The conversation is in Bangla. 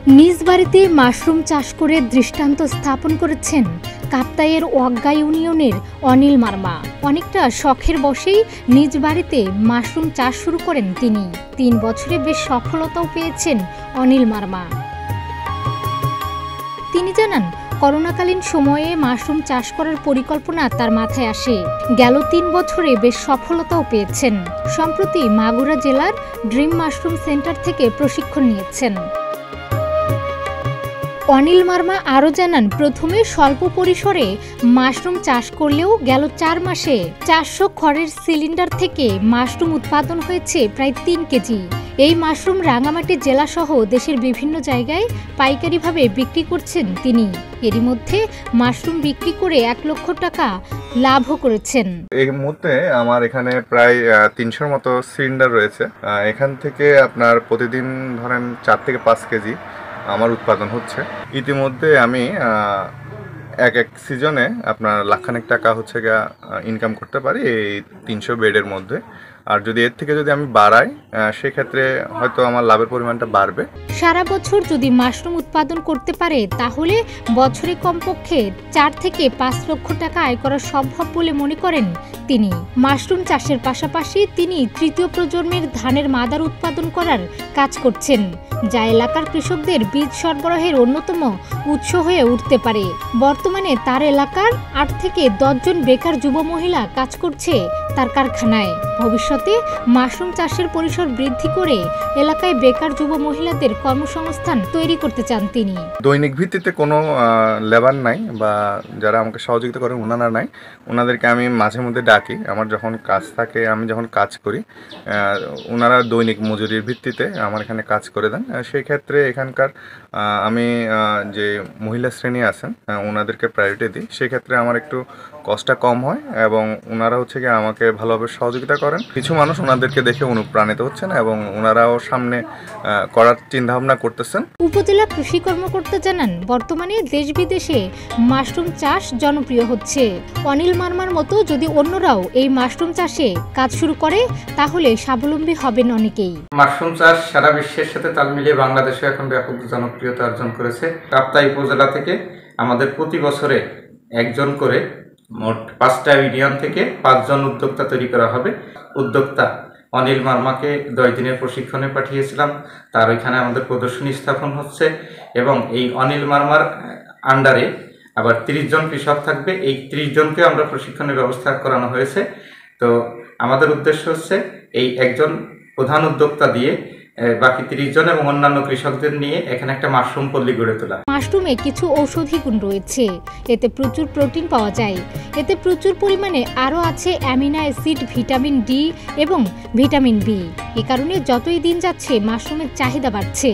নিজ বাড়িতে মাশরুম চাষ করে দৃষ্টান্ত স্থাপন করেছেন কাপ্তাইয়ের ওয়াগ্গা ইউনিয়নের অনিল মারমা। অনেকটা শখের বশেই নিজ বাড়িতে মাশরুম চাষ শুরু করেন তিনি। ৩ বছরে বেশ সফলতাও পেয়েছেন অনিল মারমা। তিনি জানান, করোনাকালীন সময়ে মাশরুম চাষ করার পরিকল্পনা তার মাথায় আসে। গেল ৩ বছরে বেশ সফলতাও পেয়েছেন। সম্প্রতি মাগুরা জেলার ড্রিম মাশরুম সেন্টার থেকে প্রশিক্ষণ নিয়েছেন। অনিল মারমা আরও জানান, প্রথমে স্বল্প পরিসরে মাশরুম চাষ করলেও গেল ৪ মাসে ৪০০ খড়ের সিলিন্ডার থেকে মাশরুম উৎপাদন হয়েছে প্রায় ৩ কেজি। এই মাশরুম রাঙামাটি জেলাসহ দেশের বিভিন্ন জায়গায় পাইকারিভাবে বিক্রি করছেন তিনি। এরই মধ্যে মাশরুম বিক্রি করে ১ লক্ষ টাকা লাভও করেছেন। এই মুহূর্তে আমার এখানে প্রায় ৩০০-র মতো সিলিন্ডার রয়েছে। এখান থেকে আপনার প্রতিদিন ধরেন ৪ থেকে ৫ কেজি আমার উৎপাদন হচ্ছে। ইতিমধ্যে আমি এক সিজনে আপনার লাখখানেক টাকা হচ্ছে ইনকাম করতে পারি এই ৩০০ বেডের মধ্যে। আর যদি এর থেকে যদি আমি বাড়াই সেক্ষেত্রে হয়তো আমার লাভের পরিমাণটা বাড়বে। সারা বছর যদি মাশরুম উৎপাদন করতে পারে তাহলে বছরে কমপক্ষে ৪ থেকে ৫ লক্ষ টাকা আয় করা সম্ভব বলে মনে করেন তিনি। মাশরুম চাষের পাশাপাশি তিনি ৩য় প্রজন্মের ধানের মাদার উৎপাদন করার কাজ করছেন, যা এলাকার কৃষকদের বীজ সরবরাহের অন্যতম উৎস হয়ে উঠতে পারে। বর্তমানে তার এলাকার ৮ থেকে ১০ জন বেকার যুব মহিলা কাজ করছে তার কারখানায়। ভবিষ্যতে মাশরুম চাষের পরিসর বৃদ্ধি করে এলাকায় বেকার যুব মহিলাদের কর্মসংস্থান তৈরি করতে চান তিনি। দৈনিক ভিত্তিতে কোনো লেবার নাই বা যারা আমাকে সহযোগিতা করেন ওনারা নাই, ওনাদেরকে আমি মাঝে মধ্যে ডাকি। আমার যখন কাজ থাকে, আমি যখন কাজ করি, ওনারা দৈনিক মজুরির ভিত্তিতে আমার এখানে কাজ করে দেন। সেই ক্ষেত্রে এখানকার আমি যে মহিলা শ্রেণী আছেন ওনাদেরকে প্রায়োরিটি দিই। সেক্ষেত্রে আমার একটু কষ্টটা কম হয় এবং ওনারা হচ্ছে কি আমাকে ভালোভাবে সহযোগিতা করেন। কিছু মানুষ ওনাদেরকে দেখে অনুপ্রাণিত হচ্ছেন এবং ওনারাও সামনে করার চিন্তাভাবনা করতেছেন। উপজেলা কৃষি কর্মকর্তা জানান, বর্তমানে দেশ বিদেশে মাশরুম চাষ জনপ্রিয় হচ্ছে। অনিল মারমার মতো যদি অন্যরাও এই মাশরুম চাষে কাজ শুরু করে তাহলে স্বাবলম্বী হবেন অনেকেই। মাশরুম চাষ সারা বিশ্বের সাথে তাল মিলিয়ে বাংলাদেশে এখন ব্যাপক জনপ্রিয়তা অর্জন করেছে। কাপ্তাই উপজেলা থেকে আমাদের প্রতি বছরে একজন করে মোট 5টা ইউনিয়ন থেকে 5 জন উদ্যোক্তা তৈরি করা হবে। উদ্যোক্তা অনিল মারমাকে 10 দিনের প্রশিক্ষণে পাঠিয়েছিলাম। তার ওইখানে আমাদের প্রদর্শনী স্থাপন হচ্ছে এবং এই অনিল মারমার আন্ডারে আবার 30 জন কৃষক থাকবে। এই 30 জনকে আমরা প্রশিক্ষণের ব্যবস্থা করানো হয়েছে। তো আমাদের উদ্দেশ্য হচ্ছে এই একজন প্রধান উদ্যোক্তা দিয়ে বাকি 30 জন এবং অন্যান্য কৃষকদের নিয়ে এখানে একটা মাশরুম পল্লী গড়ে তোলা। মাশরুমে কিছু ঔষধি গুণ রয়েছে, এতে প্রচুর প্রোটিন পাওয়া যায়। এতে প্রচুর পরিমাণে আরও আছে অ্যামিনো অ্যাসিড, ভিটামিন ডি এবং ভিটামিন বি। এ কারণে যতই দিন যাচ্ছে মাশরুমের চাহিদা বাড়ছে।